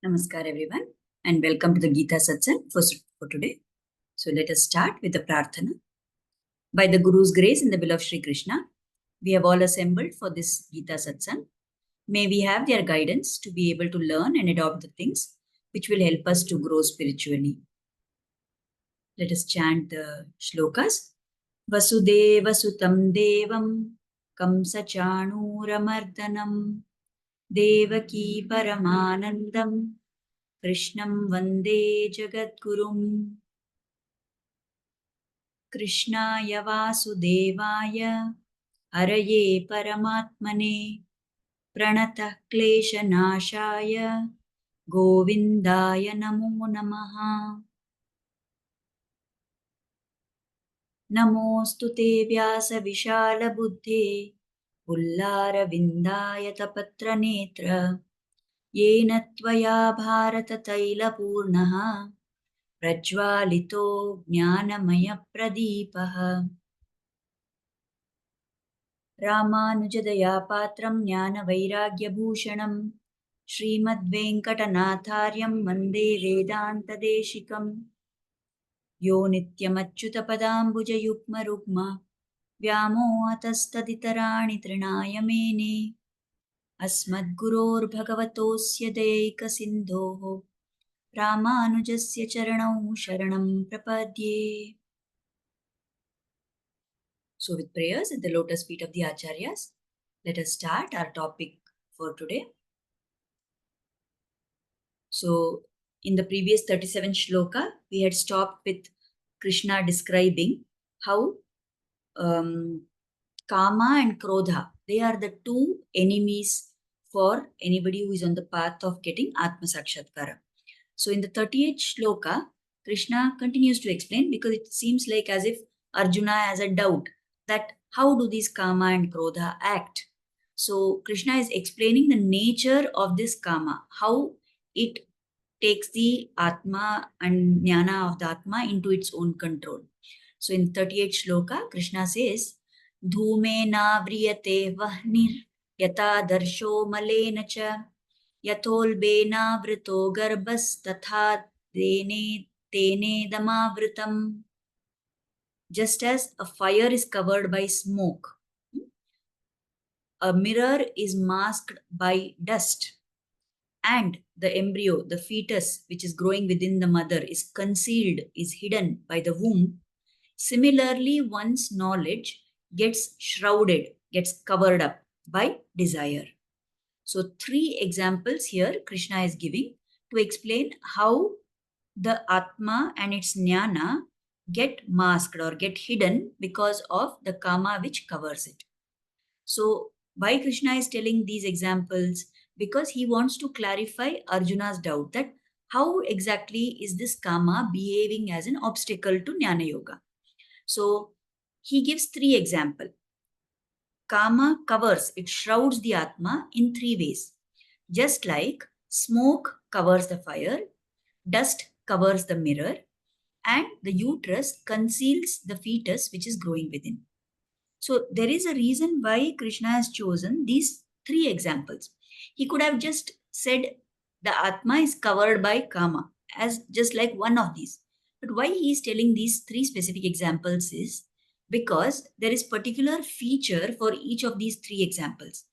Namaskar everyone and welcome to the Geeta Satsang for today. So let us start with the Prarthana. By the Guru's grace and the will of Shri Krishna, we have all assembled for this Geeta Satsang. May we have their guidance to be able to learn and adopt the things which will help us to grow spiritually. Let us chant the Shlokas. Vasudeva Sutam Devam Kamsa Chanuramardanam Devaki Paramanandam Krishnam Vande Jagadgurum Krishnaya Vasudevaya Haraye Paramatmane Pranatah Kleshanashaya Govindaya Namo Namaha Namostute Vyasa Vishala Buddhe Ullara Vindaya Tapatra Netra Yena Tvaya Bharata Taila Purnaha Prajwalito Jnanamaya Pradipaha Ramanujadaya Patram Jnana Vairagya Bhushanam Srimad Venkatanathaaryam Vande Vedanta Deshikam Yo Nityamachyuta Padambuja Yukma Rukma Vyamo Atastaditarani Trinaya Mene Asmad Guror Bhagavatosya Deika Sindhoho Ramanujasya Charanau Sharanam Prapadye. So with prayers at the lotus feet of the Acharyas, let us start our topic for today. So in the previous 37 shloka, we had stopped with Krishna describing how Kama and Krodha, they are the two enemies for anybody who is on the path of getting Atma Sakshatkara. So in the 38th shloka, Krishna continues to explain because it seems like as if Arjuna has a doubt that how do these Kama and Krodha act. So Krishna is explaining the nature of this Kama, how it takes the Atma and Jnana of the Atma into its own control. So in 38th shloka, Krishna says, Dhume na vriyate vahnir yata darsho malena cha Yatholbena vrito garbhas tatha tene damavritam. Just as a fire is covered by smoke, a mirror is masked by dust, and the embryo, the fetus which is growing within the mother is concealed, is hidden by the womb. Similarly, one's knowledge gets shrouded, gets covered up by desire. So 3 examples here Krishna is giving to explain how the Atma and its Jnana get masked or get hidden because of the Kama which covers it. So why Krishna is telling these examples? Because he wants to clarify Arjuna's doubt that how exactly is this Kama behaving as an obstacle to Jnana Yoga. So he gives 3 examples. Kama covers, it shrouds the Atma in 3 ways. Just like smoke covers the fire, dust covers the mirror, and the uterus conceals the fetus which is growing within. So there is a reason why Krishna has chosen these 3 examples. He could have just said the Atma is covered by Kama as just like one of these. But why he is telling these 3 specific examples is because there is particular feature for each of these 3 examples.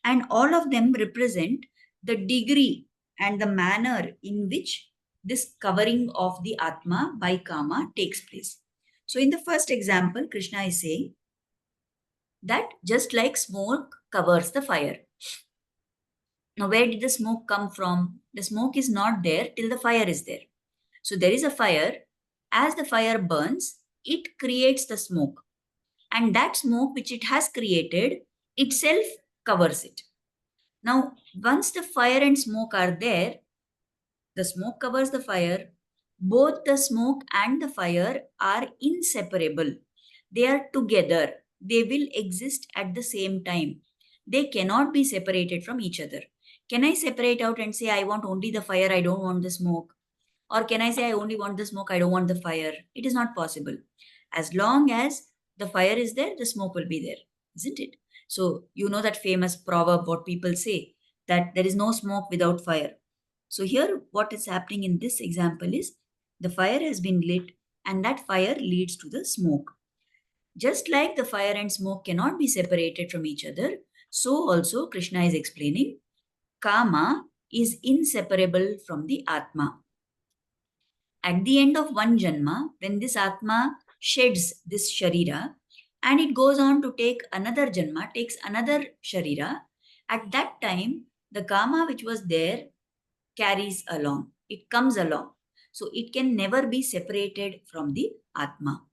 And all of them represent the degree and the manner in which this covering of the Atma by Kama takes place. So in the first example, Krishna is saying that just like smoke covers the fire. Now, where did the smoke come from? The smoke is not there till the fire is there. So there is a fire. As the fire burns, it creates the smoke. And that smoke which it has created itself covers it. Now, once the fire and smoke are there, the smoke covers the fire. Both the smoke and the fire are inseparable. They are together. They will exist at the same time. They cannot be separated from each other. Can I separate out and say, I want only the fire, I don't want the smoke? Or can I say, I only want the smoke, I don't want the fire? It is not possible. As long as the fire is there, the smoke will be there, isn't it? So, you know that famous proverb, what people say, that there is no smoke without fire. So here what is happening in this example is the fire has been lit and that fire leads to the smoke. Just like the fire and smoke cannot be separated from each other, so also Krishna is explaining Kama is inseparable from the Atma. At the end of one Janma, when this Atma sheds this Sharira and it goes on to take another Janma, takes another Sharira, at that time, the Kama which was there carries along, it comes along. So it can never be separated from the Atma.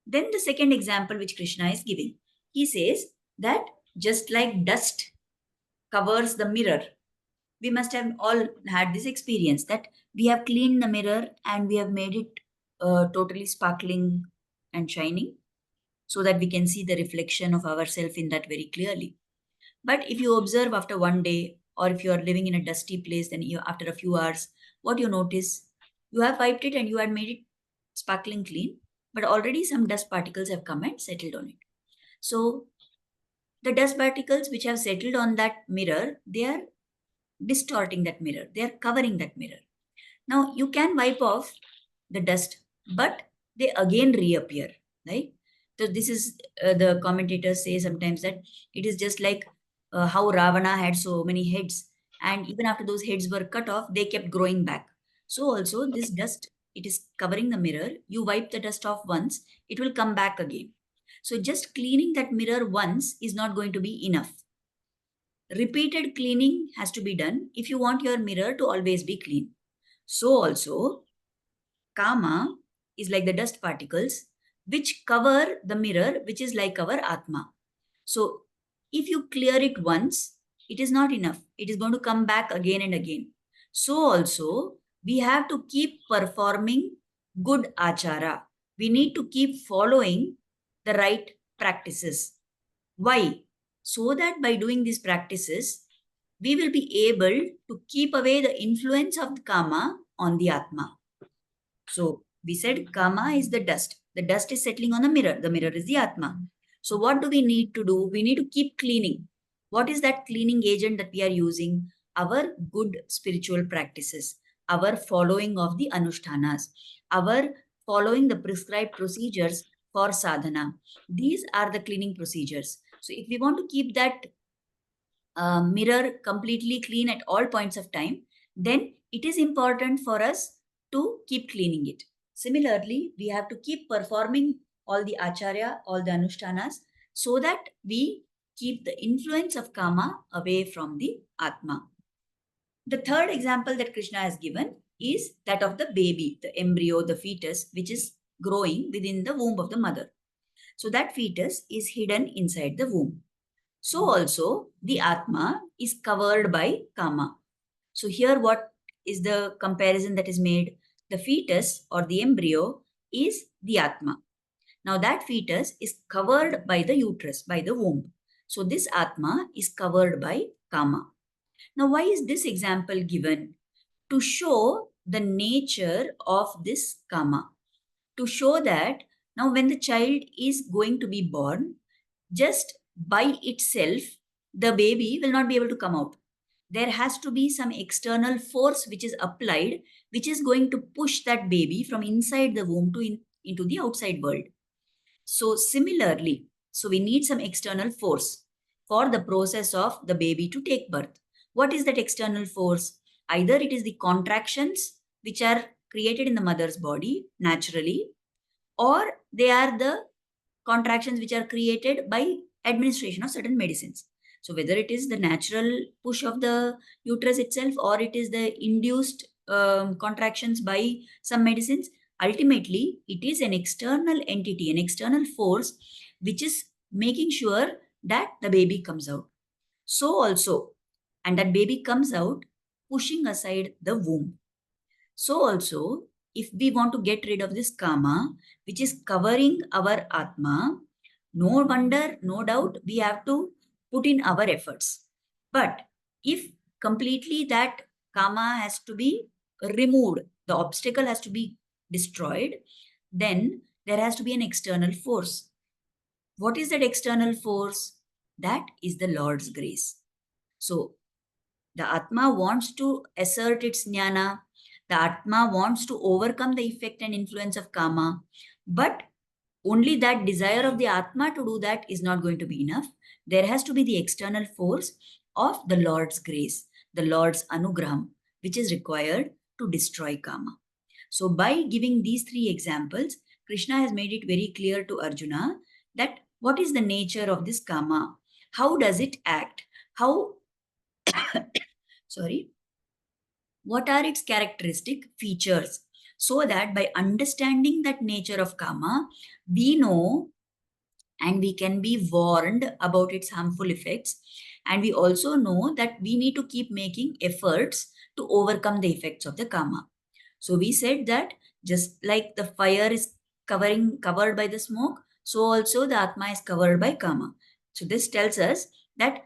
Then the second example which Krishna is giving, he says that just like dust covers the mirror, we must have all had this experience that we have cleaned the mirror and we have made it totally sparkling and shining so that we can see the reflection of ourselves in that very clearly. But if you observe after one day or if you are living in a dusty place, then you, after a few hours, what you notice, you have wiped it and you had made it sparkling clean, but already some dust particles have come and settled on it. So the dust particles which have settled on that mirror, they are distorting that mirror. They are covering that mirror. Now you can wipe off the dust, but they again reappear, right? So this is the commentators say sometimes that it is just like how Ravana had so many heads, and even after those heads were cut off, they kept growing back. So also this dust, it is covering the mirror. You wipe the dust off once, it will come back again. So just cleaning that mirror once is not going to be enough. Repeated cleaning has to be done if you want your mirror to always be clean. So also, Kama is like the dust particles which cover the mirror, which is like our Atma. So if you clear it once, it is not enough. It is going to come back again and again. So also, we have to keep performing good achara. We need to keep following the right practices. Why? So that by doing these practices, we will be able to keep away the influence of the Kama on the Atma. So we said Kama is the dust. The dust is settling on the mirror. The mirror is the Atma. So what do we need to do? We need to keep cleaning. What is that cleaning agent that we are using? Our good spiritual practices, our following of the Anushtanas, our following the prescribed procedures for sadhana. These are the cleaning procedures. So if we want to keep that mirror completely clean at all points of time, then it is important for us to keep cleaning it. Similarly, we have to keep performing all the acharya, all the anushtanas, so that we keep the influence of kama away from the atma. The third example that Krishna has given is that of the baby, the embryo, the fetus, which is growing within the womb of the mother. So that fetus is hidden inside the womb. So also the Atma is covered by Kama. So here what is the comparison that is made? The fetus or the embryo is the Atma. Now that fetus is covered by the uterus, by the womb. So this Atma is covered by Kama. Now why is this example given? To show the nature of this Kama. To show that now when the child is going to be born, just by itself, the baby will not be able to come out. There has to be some external force which is applied, which is going to push that baby from inside the womb to into the outside world. So similarly, so we need some external force for the process of the baby to take birth. What is that external force? Either it is the contractions which are created in the mother's body naturally, or they are the contractions which are created by administration of certain medicines. So whether it is the natural push of the uterus itself or it is the induced contractions by some medicines, ultimately it is an external entity, an external force which is making sure that the baby comes out. So also, and that baby comes out pushing aside the womb. So also, if we want to get rid of this kama, which is covering our atma, no wonder, no doubt, we have to put in our efforts. But if completely that kama has to be removed, the obstacle has to be destroyed, then there has to be an external force. What is that external force? That is the Lord's grace. So The Atma wants to assert its jnana. The Atma wants to overcome the effect and influence of karma. But only that desire of the Atma to do that is not going to be enough. There has to be the external force of the Lord's grace, the Lord's anugraham, which is required to destroy karma. So, by giving these three examples, Krishna has made it very clear to Arjuna that what is the nature of this karma? How does it act? How, sorry, what are its characteristic features? So that by understanding that nature of karma, we know and we can be warned about its harmful effects. And we also know that we need to keep making efforts to overcome the effects of the karma. So we said that just like the fire is covered by the smoke, so also the Atma is covered by karma. So this tells us that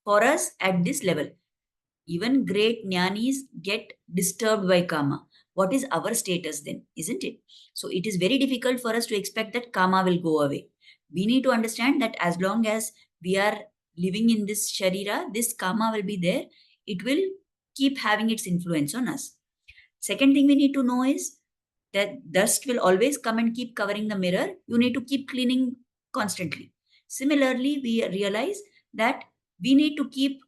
for us at this level, even great jnanis get disturbed by karma. What is our status then, isn't it? So it is very difficult for us to expect that karma will go away. We need to understand that as long as we are living in this sharira, this karma will be there. It will keep having its influence on us. Second thing we need to know is that dust will always come and keep covering the mirror. You need to keep cleaning constantly. Similarly, we realize that we need to keep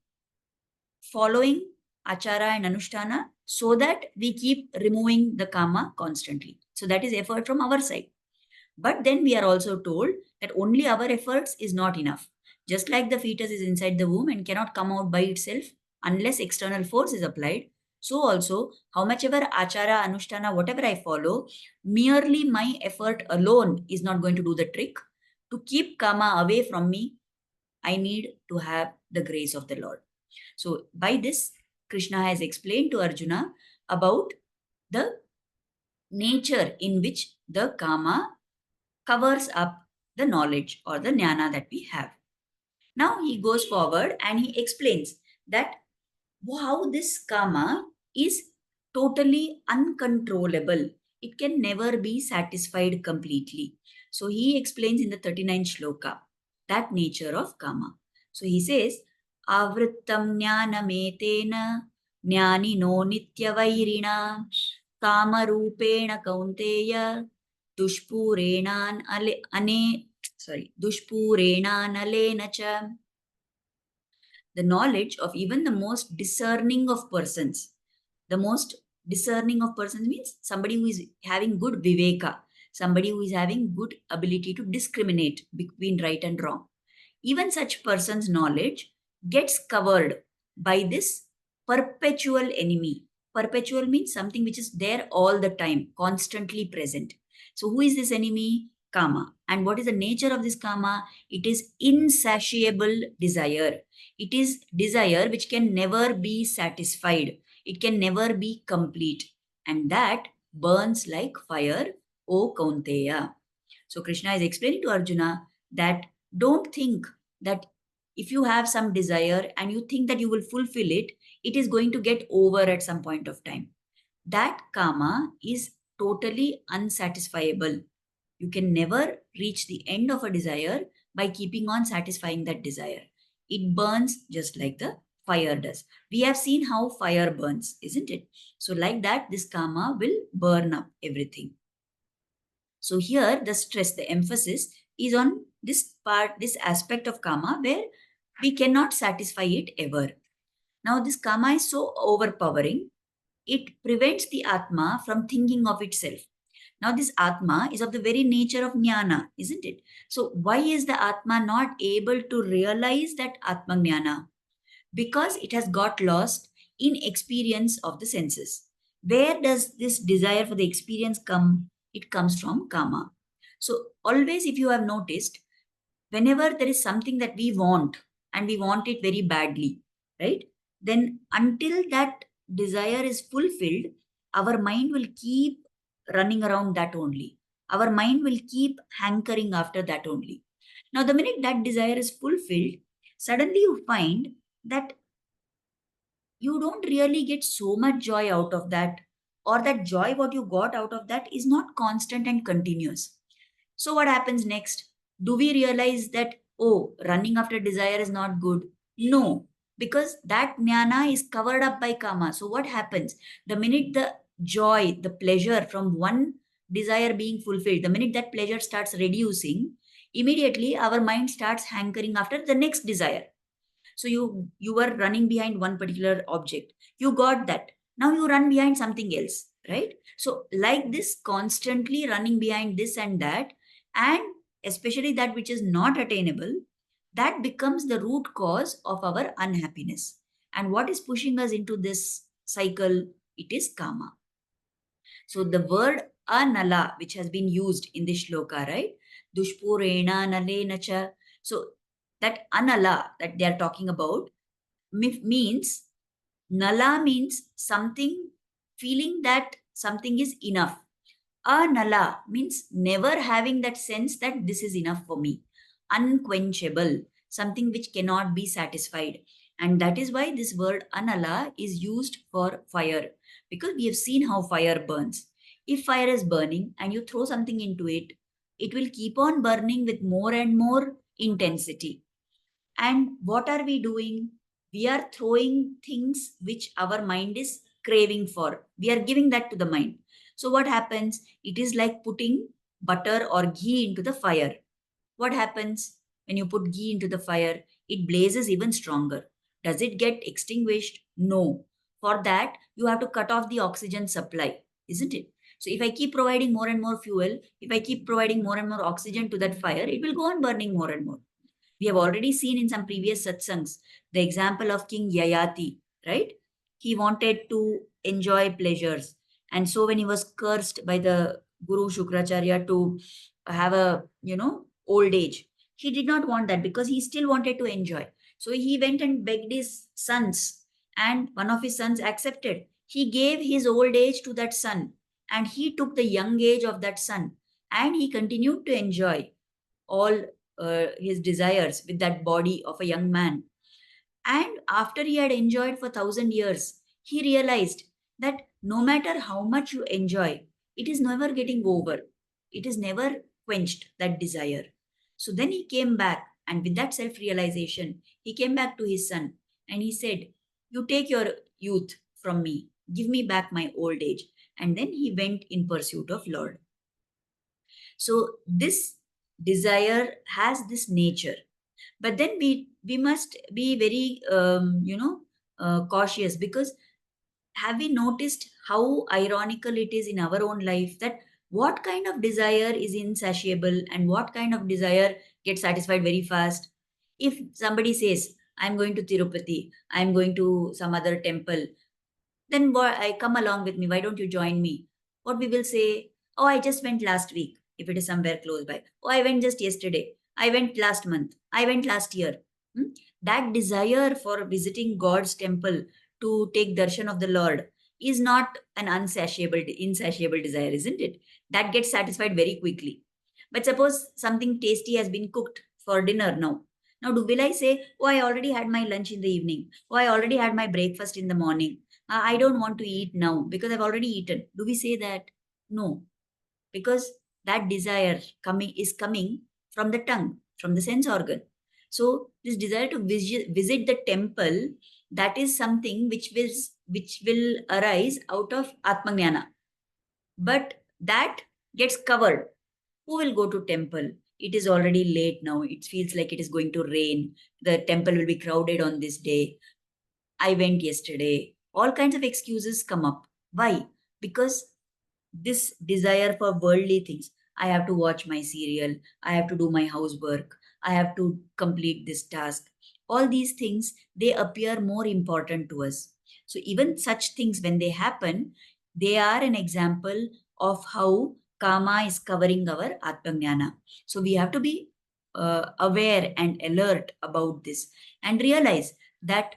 following achara and anushtana so that we keep removing the karma constantly. So that is effort from our side. But then we are also told that only our efforts is not enough. Just like the fetus is inside the womb and cannot come out by itself unless external force is applied, so also how much ever achara, anushtana, whatever I follow, merely my effort alone is not going to do the trick. To keep karma away from me, I need to have the grace of the Lord. So by this, Krishna has explained to Arjuna about the nature in which the karma covers up the knowledge or the jnana that we have. Now he goes forward and he explains that how this karma is totally uncontrollable. It can never be satisfied completely. So he explains in the 39th shloka that nature of karma. So he says, Avrittam jnanametena jnanino nityavairina kamarupena kaunteya dushpurenan dushpurenan alenacha. The knowledge of even the most discerning of persons. The most discerning of persons means somebody who is having good viveka, somebody who is having good ability to discriminate between right and wrong. Even such person's knowledge gets covered by this perpetual enemy. Perpetual means something which is there all the time, constantly present. So who is this enemy? Karma. And what is the nature of this karma? It is insatiable desire. It is desire which can never be satisfied. It can never be complete. And that burns like fire, O Kaunteya. So Krishna is explaining to Arjuna that don't think that if you have some desire and you think that you will fulfill it, it is going to get over at some point of time. That karma is totally unsatisfiable. You can never reach the end of a desire by keeping on satisfying that desire. It burns just like the fire does. We have seen how fire burns, isn't it? So like that, this karma will burn up everything. So here the stress, the emphasis is on this part, this aspect of karma where we cannot satisfy it ever. Now this karma is so overpowering, it prevents the atma from thinking of itself. Now this atma is of the very nature of jnana, isn't it? So why is the atma not able to realize that atma jnana? Because it has got lost in experience of the senses. Where does this desire for the experience come? It comes from karma. So always, if you have noticed, whenever there is something that we want and we want it very badly, right? Then until that desire is fulfilled, our mind will keep running around that only. Our mind will keep hankering after that only. Now, the minute that desire is fulfilled, suddenly you find that you don't really get so much joy out of that, or that joy what you got out of that is not constant and continuous. So what happens next? Do we realize that, oh, running after desire is not good? No. because that jnana is covered up by kama. So what happens? The minute the joy, the pleasure from one desire being fulfilled, the minute that pleasure starts reducing, immediately our mind starts hankering after the next desire. So you were running behind one particular object. You got that. Now you run behind something else, right? So like this, constantly running behind this and that, and especially that which is not attainable, that becomes the root cause of our unhappiness. And what is pushing us into this cycle? It is karma. So the word anala, which has been used in this shloka, right? Dushpurena nalena cha. So that anala that they are talking about means, nala means something, feeling that something is enough. Anala means never having that sense that this is enough for me. Unquenchable, something which cannot be satisfied. And that is why this word anala is used for fire, because we have seen how fire burns. If fire is burning and you throw something into it, it will keep on burning with more and more intensity. And what are we doing? We are throwing things which our mind is craving for. We are giving that to the mind. So what happens? It is like putting butter or ghee into the fire. What happens when you put ghee into the fire? It blazes even stronger. Does it get extinguished? No. For that, you have to cut off the oxygen supply, isn't it? So if I keep providing more and more fuel, if I keep providing more and more oxygen to that fire, it will go on burning more and more. We have already seen in some previous satsangs the example of King Yayati, right? He wanted to enjoy pleasures. And so when he was cursed by the Guru Shukracharya to have a, old age, he did not want that because he still wanted to enjoy. So he went and begged his sons, and one of his sons accepted. He gave his old age to that son, and he took the young age of that son, and he continued to enjoy all his desires with that body of a young man. And after he had enjoyed for 1,000 years, he realized that no matter how much you enjoy, it is never getting over. It is never quenched, that desire. So then he came back, and with that self realization, he came back to his son and he said, "You take your youth from me, give me back my old age." And then he went in pursuit of Lord. So this desire has this nature, but then we must be very cautious, because have we noticed how ironical it is in our own life that what kind of desire is insatiable and what kind of desire gets satisfied very fast? If somebody says, "I'm going to Tirupati, I'm going to some other temple," then I come along with me. Why don't you join me? What we will say, "Oh, I just went last week," if it is somewhere close by. "Oh, I went just yesterday. I went last month. I went last year." Hmm? That desire for visiting God's temple to take darshan of the Lord is not an insatiable desire, isn't it? That gets satisfied very quickly. But suppose something tasty has been cooked for dinner now. Now, will I say, "Oh, I already had my lunch in the evening. Oh, I already had my breakfast in the morning. I don't want to eat now because I've already eaten." Do we say that? No, because that desire coming from the tongue, from the sense organ. So this desire to visit the temple, that is something which will arise out of atma. But that gets covered. Who will go to temple? It is already late now. It feels like it is going to rain. The temple will be crowded on this day. I went yesterday. All kinds of excuses come up. Why? Because this desire for worldly things. I have to watch my serial. I have to do my housework. I have to complete this task. All these things, they appear more important to us. So even such things, when they happen, they are an example of how karma is covering our atmajnana. So we have to be aware and alert about this and realize that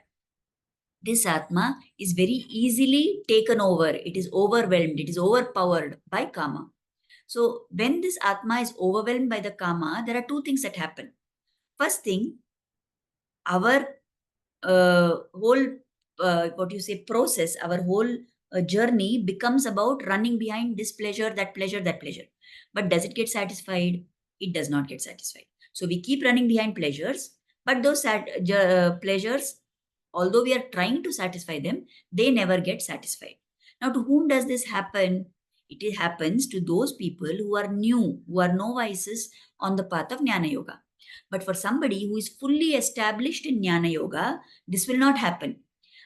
this atma is very easily taken over. It is overwhelmed. It is overpowered by kama. So when this atma is overwhelmed by the kama, there are two things that happen. First thing, our whole what you say process, our whole journey becomes about running behind this pleasure, that pleasure, that pleasure. But does it get satisfied? It does not get satisfied. So we keep running behind pleasures, but those pleasures Although we are trying to satisfy them, they never get satisfied. Now, to whom does this happen? It happens to those people who are new, who are novices on the path of Jnana Yoga. But for somebody who is fully established in Jnana Yoga, this will not happen.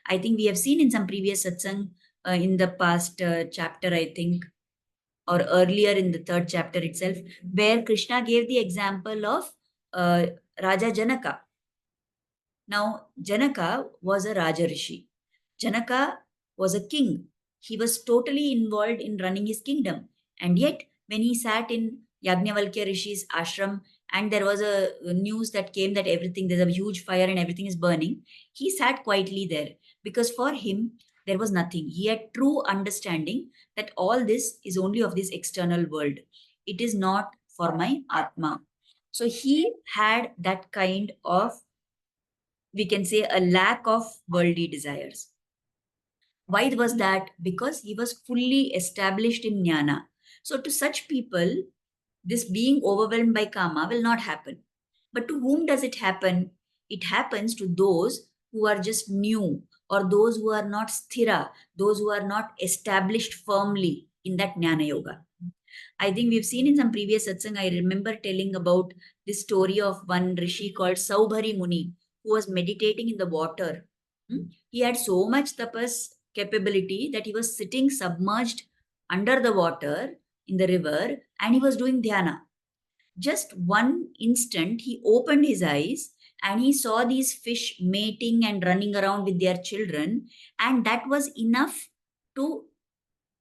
I think we have seen in some previous satsang in the past chapter, I think, or earlier in the third chapter itself, where Krishna gave the example of uh, Raja Janaka. Now, Janaka was a Raja Rishi. Janaka was a king. He was totally involved in running his kingdom. And yet, when he sat in Yajnavalkya Rishi's ashram and there was a news that came that there's a huge fire and everything is burning, he sat quietly there because for him, there was nothing. He had true understanding that all this is only of this external world. It is not for my atma. So he had that kind of, we can say, a lack of worldly desires. Why was that? Because he was fully established in jnana. So to such people, this being overwhelmed by kama will not happen. But to whom does it happen? It happens to those who are just new, or those who are not sthira, those who are not established firmly in that jnana yoga. I think we've seen in some previous satsang, I remember telling about this story of one rishi called Saubhari Muni, who was meditating in the water. He had so much tapas capability that he was sitting submerged under the water in the river and he was doing dhyana. Just one instant, he opened his eyes and he saw these fish mating and running around with their children, and that was enough to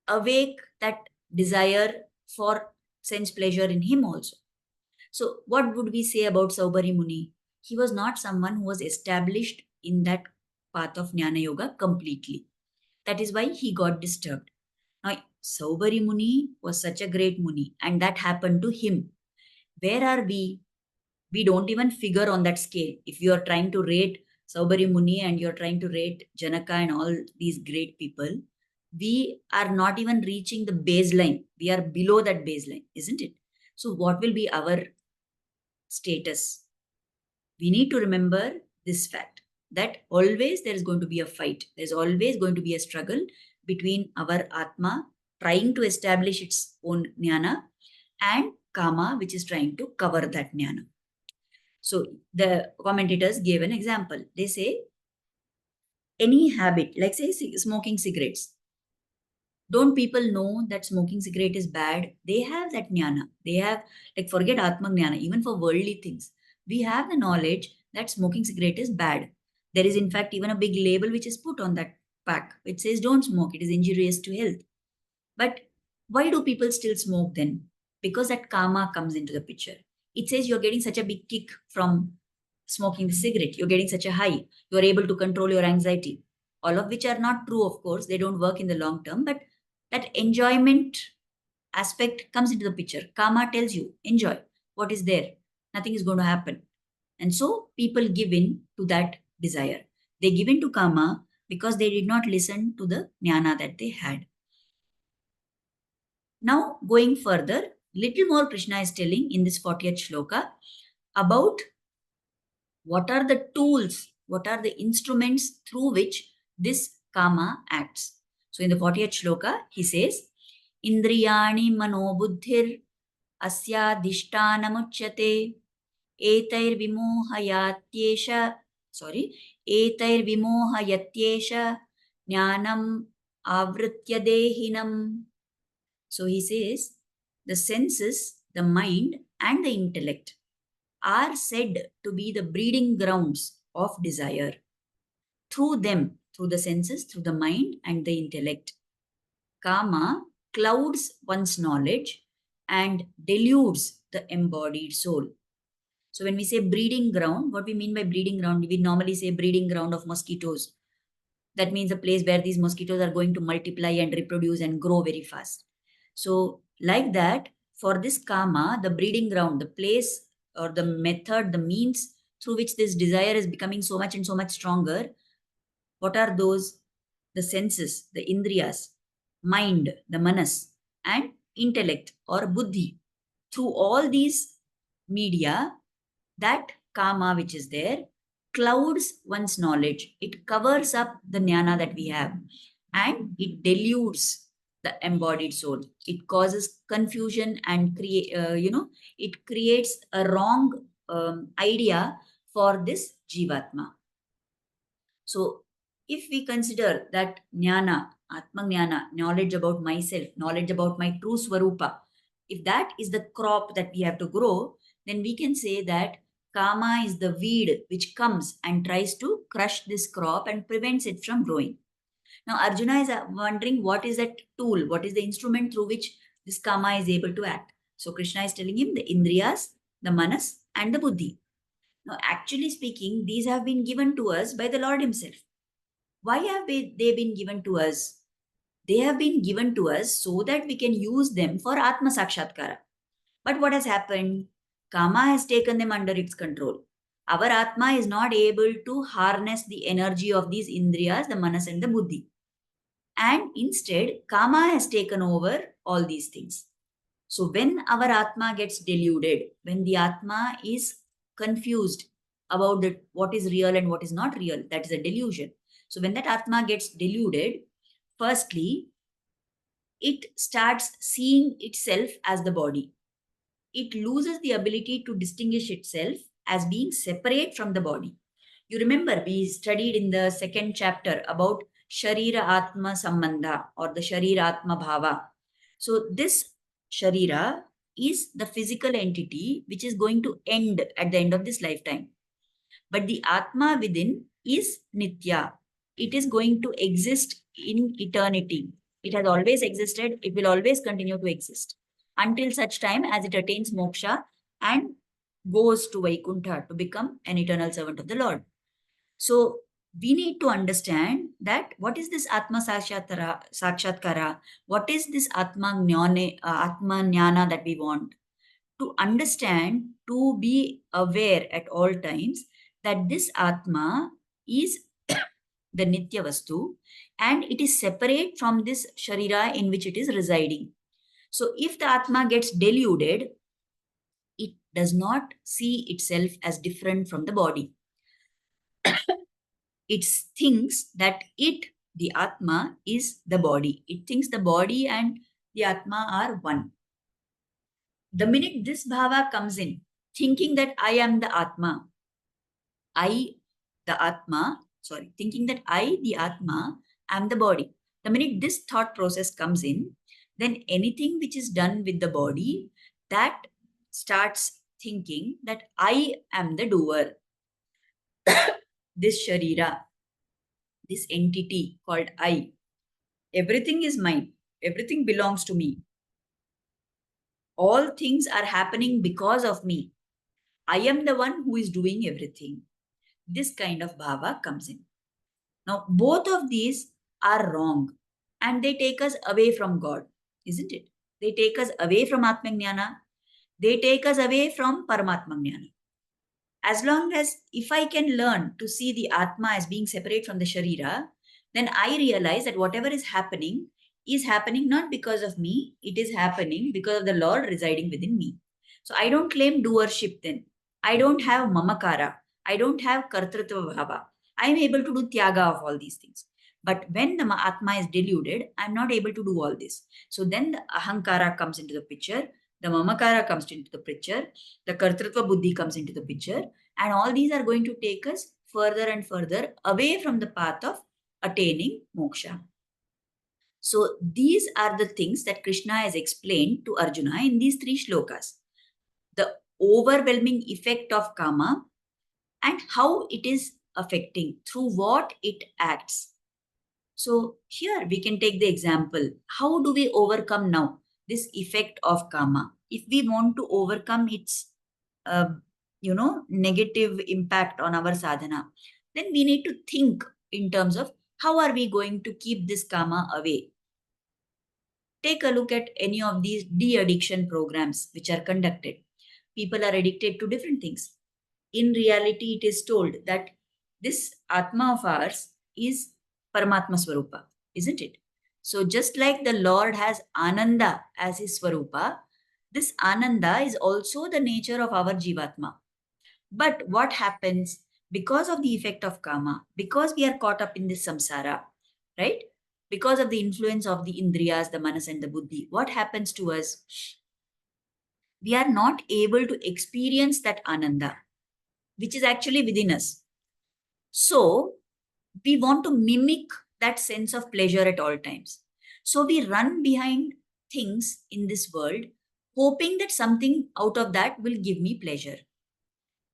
awake that desire for sense pleasure in him also. So, what would we say about Saubhari Muni? He was not someone who was established in that path of Jnana Yoga completely. That is why he got disturbed. Now, Saubhari Muni was such a great Muni, and that happened to him. Where are we? We don't even figure on that scale. If you are trying to rate Saubhari Muni and you're trying to rate Janaka and all these great people, we are not even reaching the baseline. We are below that baseline, isn't it? So, what will be our status? We need to remember this fact that always there is going to be a fight. There's always going to be a struggle between our Atma trying to establish its own jnana and Kama, which is trying to cover that jnana. So the commentators gave an example. They say, any habit, like say smoking cigarettes, don't people know that smoking cigarette is bad? They have that jnana. They have, like, forget Atma jnana, even for worldly things. We have the knowledge that smoking cigarette is bad. There is, in fact, even a big label which is put on that pack. It says, don't smoke, it is injurious to health. But why do people still smoke then? Because that karma comes into the picture. It says you're getting such a big kick from smoking the cigarette. You're getting such a high. You're able to control your anxiety. All of which are not true, of course. They don't work in the long term. But that enjoyment aspect comes into the picture. Karma tells you, enjoy what is there. Nothing is going to happen. And so people give in to that desire. They give in to karma because they did not listen to the jnana that they had. Now, going further, little more Krishna is telling in this 40th shloka about what are the tools, what are the instruments through which this kama acts. So, in the 40th shloka, he says, Indriyani manobuddhir asyadhishtanamuchyate etair vimohayatyesha, etair vimohayatyesha jnanam avritya dehinam. So he says, the senses, the mind, and the intellect are said to be the breeding grounds of desire. Through them, through the senses, through the mind, and the intellect, kama clouds one's knowledge and deludes the embodied soul. So when we say breeding ground, what we mean by breeding ground? We normally say breeding ground of mosquitoes. That means a place where these mosquitoes are going to multiply and reproduce and grow very fast. So, like that, for this kama, the breeding ground, the place or the method, the means through which this desire is becoming so much and so much stronger, what are those? The senses, the indriyas, mind, the manas, and intellect or buddhi. Through all these media, that kama which is there clouds one's knowledge. It covers up the jnana that we have, and it dilutes the embodied soul. It causes confusion and it creates a wrong idea for this jivatma. So, if we consider that jnana, atma jnana, knowledge about myself, knowledge about my true swarupa, if that is the crop that we have to grow, then we can say that kama is the weed which comes and tries to crush this crop and prevents it from growing. Now, Arjuna is wondering what is that tool, what is the instrument through which this kama is able to act. So, Krishna is telling him the indriyas, the manas, and the buddhi. Now, actually speaking, these have been given to us by the Lord Himself. Why have they been given to us? They have been given to us so that we can use them for atma sakshatkara. But what has happened? Kama has taken them under its control. Our atma is not able to harness the energy of these indriyas, the manas and the buddhi. And instead, kama has taken over all these things. So when our atma gets deluded, when the atma is confused about what is real and what is not real, that is a delusion. So when that atma gets deluded, firstly, it starts seeing itself as the body. It loses the ability to distinguish itself as being separate from the body. You remember we studied in the second chapter about Sharira Atma Sambandha or the Sharira Atma Bhava. So this Sharira is the physical entity which is going to end at the end of this lifetime. But the Atma within is Nitya. It is going to exist in eternity. It has always existed. It will always continue to exist until such time as it attains moksha and goes to Vaikuntha to become an eternal servant of the Lord. So we need to understand that what is this Atma Sakshatkara? What is this Atma Jnana that we want? To understand, to be aware at all times that this Atma is the Nitya Vastu and it is separate from this Sharira in which it is residing. So if the Atma gets deluded, it does not see itself as different from the body. It thinks that the Atma, is the body. It thinks the body and the Atma are one. The minute this bhava comes in, thinking that I am the Atma, thinking that I, the Atma, am the body. The minute this thought process comes in, then anything which is done with the body, that starts thinking that I am the doer. This Sharira, this entity called I, everything is mine. Everything belongs to me. All things are happening because of me. I am the one who is doing everything. This kind of bhava comes in. Now, both of these are wrong and they take us away from God, isn't it? They take us away from Atma Jnana. They take us away from Paramatma Jnana. As long as if I can learn to see the Atma as being separate from the Sharira, then I realize that whatever is happening not because of me, it is happening because of the Lord residing within me. So I don't claim doership then. I don't have mamakara. I don't have kartritva bhava. I am able to do tyaga of all these things. But when the Atma is deluded, I'm not able to do all this. So then the ahankara comes into the picture, the mamakara comes into the picture, the kartritva buddhi comes into the picture, and all these are going to take us further and further away from the path of attaining moksha. So these are the things that Krishna has explained to Arjuna in these 3 shlokas. The overwhelming effect of kama and how it is affecting, through what it acts. So here we can take the example. How do we overcome now this effect of kama? If we want to overcome its, negative impact on our sadhana, then we need to think in terms of how are we going to keep this kama away. Take a look at any of these de-addiction programs which are conducted. People are addicted to different things. In reality, it is told that this Atma of ours is Paramatma Swarupa, isn't it? So just like the Lord has Ananda as his Swarupa, this Ananda is also the nature of our Jivatma. But what happens because of the effect of karma, because we are caught up in this samsara, right? Because of the influence of the indriyas, the manas and the buddhi, what happens to us? We are not able to experience that ananda, which is actually within us. So we want to mimic that sense of pleasure at all times. So we run behind things in this world, hoping that something out of that will give me pleasure.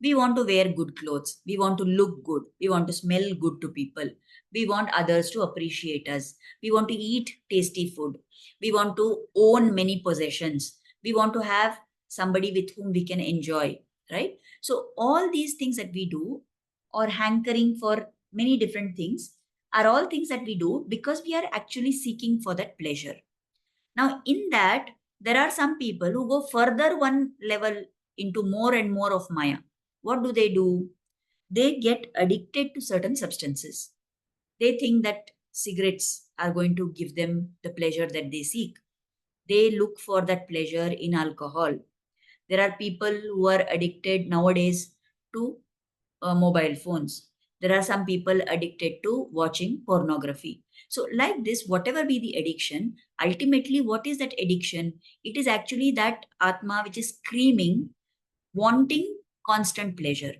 We want to wear good clothes. We want to look good. We want to smell good to people. We want others to appreciate us. We want to eat tasty food. We want to own many possessions. We want to have somebody with whom we can enjoy, right? So all these things that we do, or hankering for many different things, are all things that we do because we are actually seeking for that pleasure. Now, in that, there are some people who go further one level into more and more of Maya. What do? They get addicted to certain substances. They think that cigarettes are going to give them the pleasure that they seek. They look for that pleasure in alcohol. There are people who are addicted nowadays to mobile phones. There are some people addicted to watching pornography. So, like this, whatever be the addiction, ultimately, what is that addiction? It is actually that atma which is screaming, wanting constant pleasure.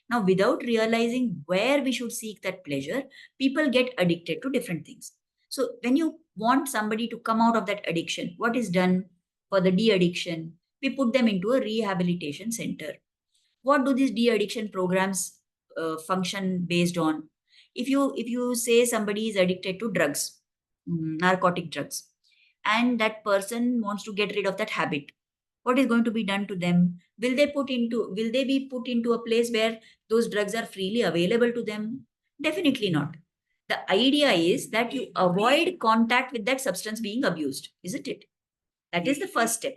Now, without realizing where we should seek that pleasure, people get addicted to different things. So, when you want somebody to come out of that addiction, what is done for the de addiction? We put them into a rehabilitation center. What do these de-addiction programs function based on? If you say somebody is addicted to drugs, narcotic drugs, and that person wants to get rid of that habit, what is going to be done to them? Will they be put into a place where those drugs are freely available to them? Definitely not. The idea is that you avoid contact with that substance being abused, isn't it? That is the first step.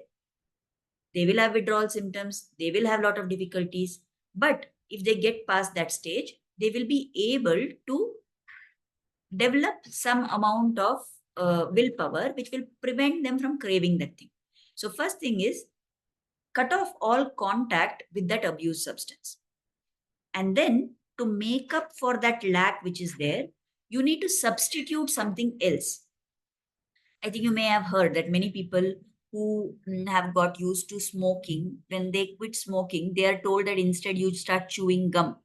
They will have withdrawal symptoms, they will have a lot of difficulties, but if they get past that stage, they will be able to develop some amount of willpower which will prevent them from craving that thing. So first thing is, cut off all contact with that abused substance, and then to make up for that lack which is there, you need to substitute something else. I think you may have heard that many people who have got used to smoking, when they quit smoking, they are told that instead you start chewing gum,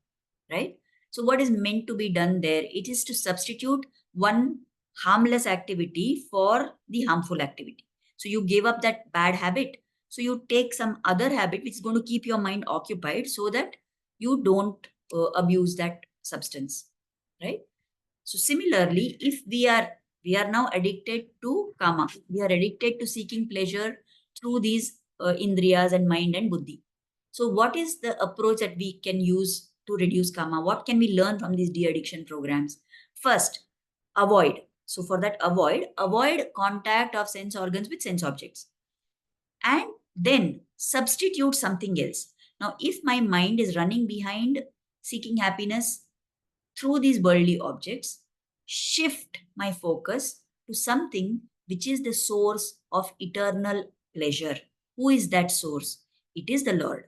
right? So, what is meant to be done there? It is to substitute one harmless activity for the harmful activity. So, you give up that bad habit. So, you take some other habit which is going to keep your mind occupied so that you don't abuse that substance, right? So similarly, if we are now addicted to kama, we are addicted to seeking pleasure through these indriyas and mind and buddhi. So what is the approach that we can use to reduce kama? What can we learn from these de-addiction programs? First, avoid. So for that, avoid contact of sense organs with sense objects, and then substitute something else. Now, if my mind is running behind seeking happiness through these worldly objects, shift my focus to something which is the source of eternal pleasure. Who is that source? It is the Lord.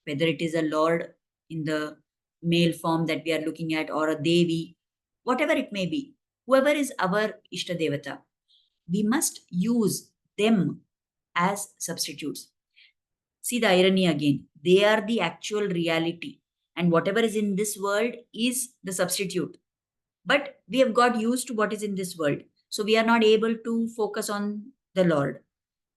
Whether it is a Lord in the male form that we are looking at, or a Devi, whatever it may be, whoever is our Ishta Devata, we must use them as substitutes. See the irony again. They are the actual reality, and whatever is in this world is the substitute. But we have got used to what is in this world. So we are not able to focus on the Lord.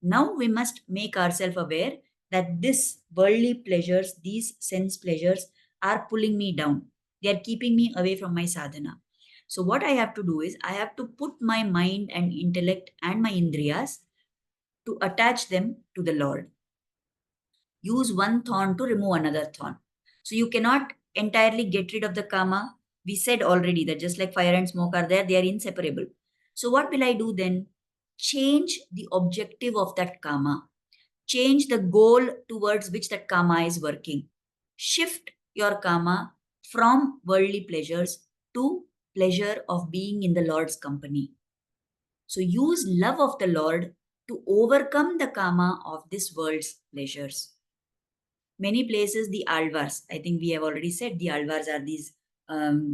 Now we must make ourselves aware that this worldly pleasures, these sense pleasures, are pulling me down. They are keeping me away from my sadhana. So what I have to do is I have to put my mind and intellect and my indriyas to attach them to the Lord. Use one thorn to remove another thorn. So you cannot entirely get rid of the karma. We said already that just like fire and smoke are there, they are inseparable. So what will I do then? Change the objective of that karma. Change the goal towards which that karma is working. Shift your karma from worldly pleasures to pleasure of being in the Lord's company. So use love of the Lord to overcome the karma of this world's pleasures. Many places, the Alvars, I think we have already said the Alvars are these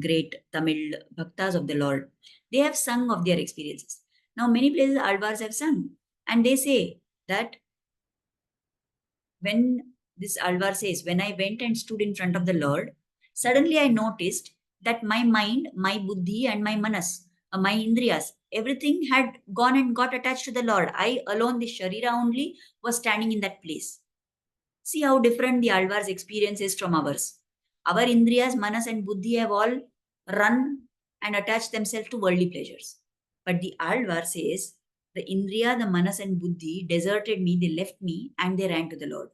great Tamil bhaktas of the Lord. They have sung of their experiences. Now, many places Alvars have sung, and they say that when this Alvar says, when I went and stood in front of the Lord, suddenly I noticed that my mind, my buddhi, and my manas, my indriyas, everything had gone and got attached to the Lord. I alone, the Sharira only, was standing in that place. See how different the Alvar's experience is from ours. Our indriyas, manas, and buddhi have all run and attached themselves to worldly pleasures. But the Alvar says, the indriya, the manas, and buddhi deserted me, they left me, and they ran to the Lord.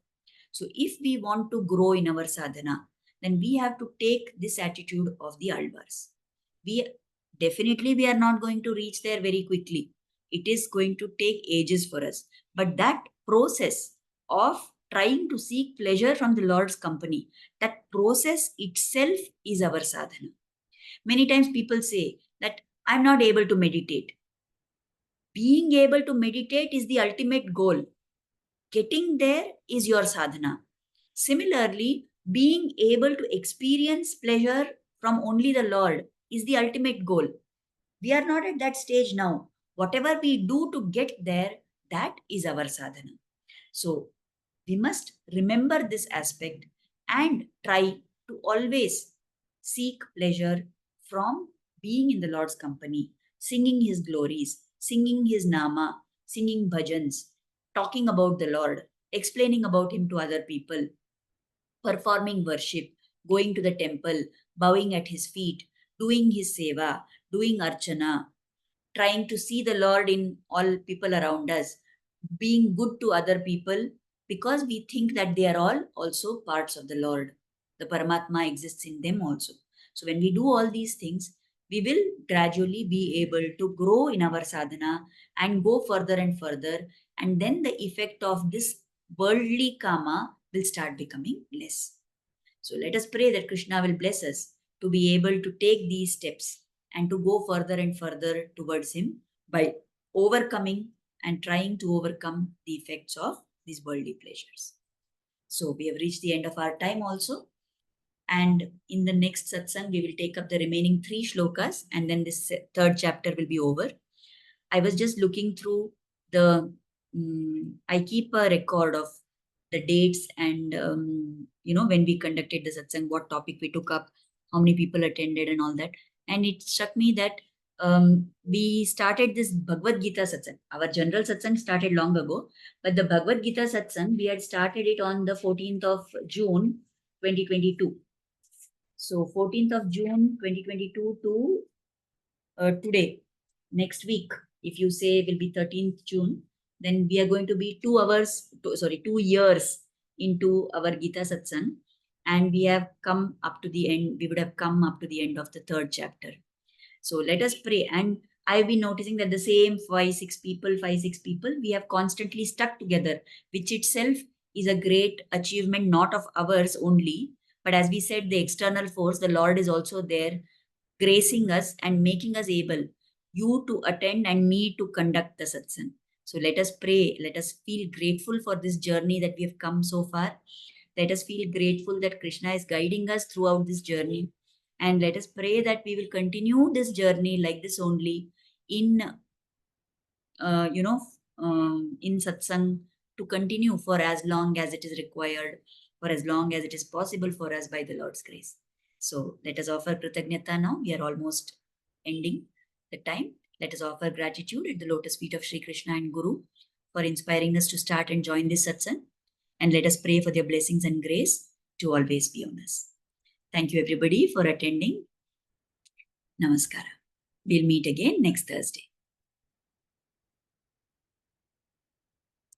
So if we want to grow in our sadhana, then we have to take this attitude of the Alvars. We are not going to reach there very quickly. It is going to take ages for us. But that process of trying to seek pleasure from the Lord's company, that process itself is our sadhana. Many times people say that I'm not able to meditate. Being able to meditate is the ultimate goal. Getting there is your sadhana. Similarly, being able to experience pleasure from only the Lord is the ultimate goal. We are not at that stage now. Whatever we do to get there, that is our sadhana. So, we must remember this aspect and try to always seek pleasure from being in the Lord's company, singing His glories, singing His nama, singing bhajans, talking about the Lord, explaining about Him to other people, performing worship, going to the temple, bowing at His feet, doing His seva, doing archana, trying to see the Lord in all people around us, being good to other people because we think that they are all also parts of the Lord. The Paramatma exists in them also. So when we do all these things, we will gradually be able to grow in our sadhana and go further and further. And then the effect of this worldly karma will start becoming less. So let us pray that Krishna will bless us to be able to take these steps and to go further and further towards Him by overcoming and trying to overcome the effects of these worldly pleasures. So we have reached the end of our time also. And in the next satsang, we will take up the remaining 3 shlokas and then this third chapter will be over. I was just looking through the, I keep a record of the dates and, when we conducted the satsang, what topic we took up, how many people attended and all that. And it struck me that we started this Bhagavad Gita satsang. Our general satsang started long ago, but the Bhagavad Gita satsang, we had started it on the 14th of June, 2022. So 14th of June, 2022 to today, next week, if you say will be 13th June, then we are going to be 2 years into our Gita satsang. And we have come up to the end, we would have come up to the end of the 3rd chapter. So let us pray. And I've been noticing that the same 5-6 people, we have constantly stuck together, which itself is a great achievement, not of ours only, but as we said, the external force, the Lord is also there, gracing us and making us able, you to attend and me to conduct the satsang. So let us pray. Let us feel grateful for this journey that we have come so far. Let us feel grateful that Krishna is guiding us throughout this journey. And let us pray that we will continue this journey like this only in, in satsang, to continue for as long as it is required, for as long as it is possible for us by the Lord's grace. So let us offer Kritagnyata now. We are almost ending the time. Let us offer gratitude at the lotus feet of Sri Krishna and Guru for inspiring us to start and join this satsang. And let us pray for their blessings and grace to always be on us. Thank you everybody for attending. Namaskara. We'll meet again next Thursday.